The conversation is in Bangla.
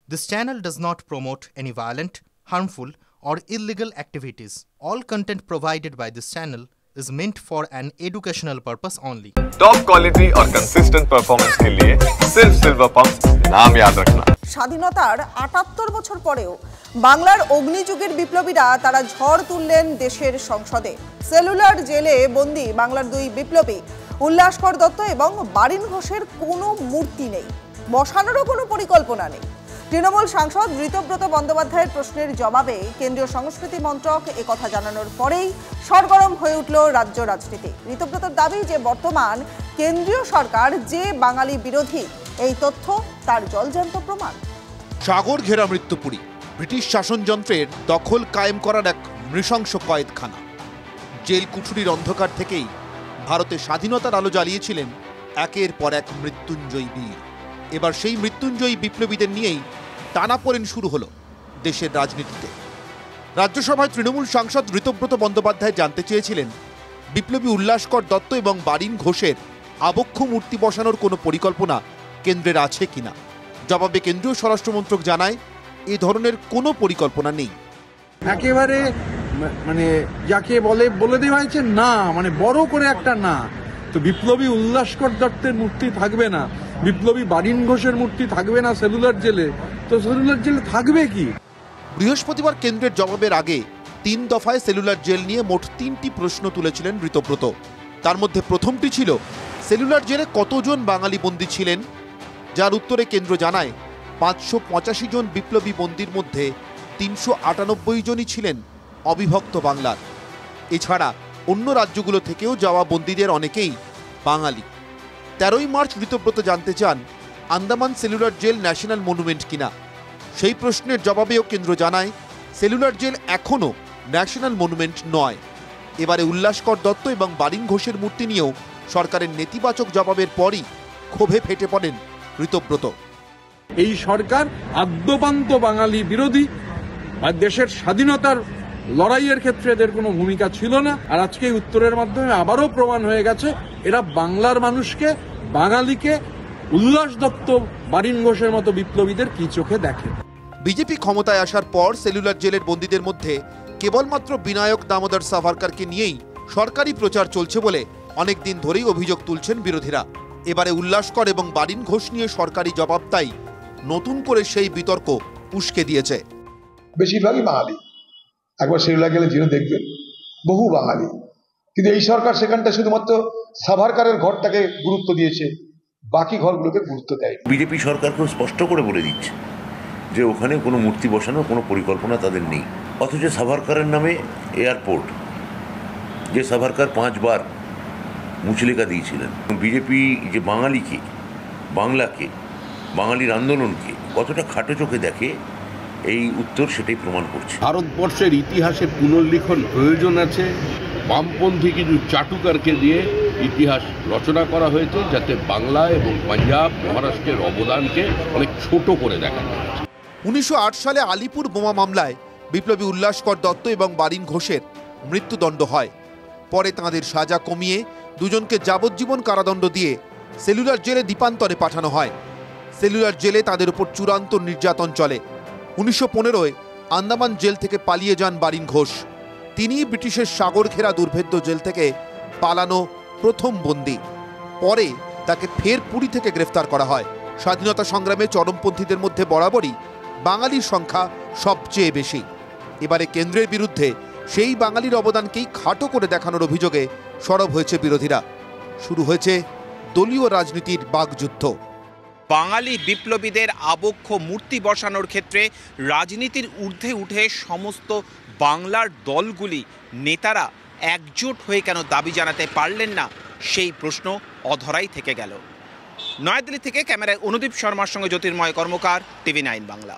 This channel does not promote any violent, harmful, or illegal activities. All content provided by this channel is meant for an educational purpose only. Top quality और कंसिस्टेंट परफॉर्मेंस के लिए सिर्फ सिल्वर पंप नाम याद रखना। স্বাধীনতার ৭৮ বছর পরেও বাংলার অগ্নিযুগের বিপ্লবীরা তারা ঝড় তুললেন দেশের সংসদে। সেলুলার জেলে বন্দী বাংলার দুই বিপ্লবী উল্লাসকর দত্ত এবং বারিন ঘোষের কোনো মূর্তি নেই, বসানোরও কোনো পরিকল্পনা নেই। তৃণমূল সাংসদ ঋতব্রত বন্দ্যোপাধ্যায়ের প্রশ্নের জবাবে কেন্দ্রীয় সংস্কৃতি মন্ত্রক একথা জানানোর পরেই সরগরম হয়ে উঠল রাজ্য রাজনীতি। ঋতব্রতর দাবি যে বর্তমান কেন্দ্রীয় সরকার যে বাঙালি বিরোধী, এই তথ্য তার জলজ্যান্ত প্রমাণ। সাগর ঘেরা মৃত্যুপুরী, ব্রিটিশ শাসনযন্ত্রের দখল কায়েম করার এক নৃশংস কয়েদখানা। জেল কুঠুরির অন্ধকার থেকেই ভারতে স্বাধীনতার আলো জ্বালিয়েছিলেন একের পর এক মৃত্যুঞ্জয়ী বীর। এবার সেই মৃত্যুঞ্জয়ী বিপ্লবীদের নিয়েই টানাপোড়েন শুরু হলো দেশের রাজনীতিতে। রাজ্যসভায় তৃণমূল সাংসদ ঋতব্রত বন্দ্যোপাধ্যায় জানতে চেয়েছিলেন বিপ্লবী উল্লাসকর দত্ত এবং বারিন ঘোষের আবক্ষ মূর্তি বসানোর কোনো পরিকল্পনা কেন্দ্রের আছে কিনা। জবাবে কেন্দ্রীয় স্বরাষ্ট্রমন্ত্রক জানায় এ ধরনের কোনো পরিকল্পনা নেই। একেবারে যাকে বলে দেওয়া হয়েছে না, বড় করে একটা না। তো বিপ্লবী উল্লাসকর দত্তের মূর্তি থাকবে না, বিপ্লবী বারিন ঘোষের মূর্তি থাকবে না সেলুলার জেলে, তো সেলুলার জেলে থাকবে কি? বৃহস্পতিবার কেন্দ্রের জবাবের আগে ৩ দফায় সেলুলার জেল নিয়ে মোট ৩টি প্রশ্ন তুলেছিলেন ঋতব্রত। তার মধ্যে প্রথমটি ছিল সেলুলার জেলে কতজন বাঙালি বন্দী ছিলেন, যার উত্তরে কেন্দ্র জানায় ৫৮৫ জন বিপ্লবী বন্দীর মধ্যে ৩৯৮ জনই ছিলেন অবিভক্ত বাংলার। এছাড়া অন্য রাজ্যগুলো থেকেও যাওয়া বন্দীদের অনেকেই বাঙালি। ১৩ই মার্চ ঋতব্রত জানতে চান Andaman cellular jail national monument কিনা। সেই প্রশ্নের জবাবেও কেন্দ্র জানায় সেলুলার জেল এখনও ন্যাশনাল মনুমেন্ট নয়। এবারে উল্লাসকর দত্ত এবং বারিন ঘোষের মূর্তি নিয়েও সরকারের নেতিবাচক জবাবের পরই ক্ষোভে ফেটে পড়েন ঋতব্রত। এই সরকার আদ্যপান্ত বাঙালি বিরোধী, আর দেশের স্বাধীনতার লড়াইয়ের ক্ষেত্রে এদের কোনো ভূমিকা ছিল না। আর আজকে উত্তরের মাধ্যমে আবারও প্রমাণ হয়ে গেছে এরা বাংলার মানুষকে, বাঙালিকে উল্লাস দত্ত, বারিন ঘোষের মতো বিপ্লবীদের কি চোখে দেখে। বিজেপি ক্ষমতায় আসার পর সেলুলার জেলের বন্দীদের মধ্যে কেবলমাত্র বিনায়ক দামোদর সাভারকরকে নিয়েই সরকারি প্রচার চলছে বলে অনেক দিন ধরেই অভিযোগ তুলছেন বিরোধীরা। এবারে উল্লাসকর এবং বারিন ঘোষ নিয়ে সরকারি জবাব তাই নতুন করে সেই বিতর্ক উস্কে দিয়েছে। বেশিরভাগই বাঙালি, একবার সেলুলার গেলে জেনে দেখবেন বহু বাঙালি। কিন্তু এই সরকার সেখানটা শুধুমাত্র সাভারকরের ঘরটাকে গুরুত্ব দিয়েছে, বাকি ঘরগুলোকে গুরুত্ব দেয়। বিজেপি সরকার খুব স্পষ্ট করে বলে দিচ্ছে যে ওখানে কোনো মূর্তি বসানোর কোনো পরিকল্পনা তাদের নেই। অথচ সাভারকরের নামে এয়ারপোর্ট, যে সাভারকর 5 বার মুচলেকা দিয়েছিলেন। বিজেপি যে বাঙালিকে, বাংলাকে, বাঙালির আন্দোলনকে কতটা খাটো চোখে দেখে, এই উত্তর সেটাই প্রমাণ করছে। ভারতবর্ষের ইতিহাসে পুনর্লিখন প্রয়োজন আছে। বামপন্থী কিছু চাটুকারকে দিয়ে ইতিহাস রচনা করা হয়েছে, যাতে বাংলা এবং পাঞ্জাব, মহারাষ্ট্রের অবদানকে অনেক ছোট করে দেখানো হয়েছে। ১৯০৮ সালে আলিপুর বোমা মামলায় বিপ্লবী উল্লাসকর দত্ত এবং বারিন ঘোষের মৃত্যুদণ্ড হয়। পরে তাঁদের সাজা কমিয়ে দুজনকে যাবজ্জীবন কারাদণ্ড দিয়ে সেলুলার জেলে দ্বীপান্তরে পাঠানো হয়। সেলুলার জেলে তাদের উপর চূড়ান্ত নির্যাতন চলে। ১৯১৫-য় আন্দামান জেল থেকে পালিয়ে যান বারিন ঘোষ। তিনিই ব্রিটিশের সাগর ঘেরা দুর্ভেদ্য জেল থেকে পালানো প্রথম বন্দী। পরে তাকে ফের পুরী থেকে গ্রেফতার করা হয়। স্বাধীনতা সংগ্রামে চরমপন্থীদের মধ্যে বরাবরই বাঙালির সংখ্যা সবচেয়ে বেশি। এবারে কেন্দ্রের বিরুদ্ধে সেই বাঙালির অবদানকেই খাটো করে দেখানোর অভিযোগে সরব হয়েছে বিরোধীরা। শুরু হয়েছে দলীয় রাজনীতির বাকযুদ্ধ। বাঙালি বিপ্লবীদের আবক্ষ মূর্তি বসানোর ক্ষেত্রে রাজনীতির ঊর্ধ্বে উঠে সমস্ত বাংলার দলগুলি, নেতারা একজোট হয়ে কেন দাবি জানাতে পারলেন না, সেই প্রশ্ন অধরাই থেকে গেল। নয়াদিল্লি থেকে ক্যামেরায় অনুদীপ শর্মার সঙ্গে জ্যোতির্ময় কর্মকার, TV9 বাংলা।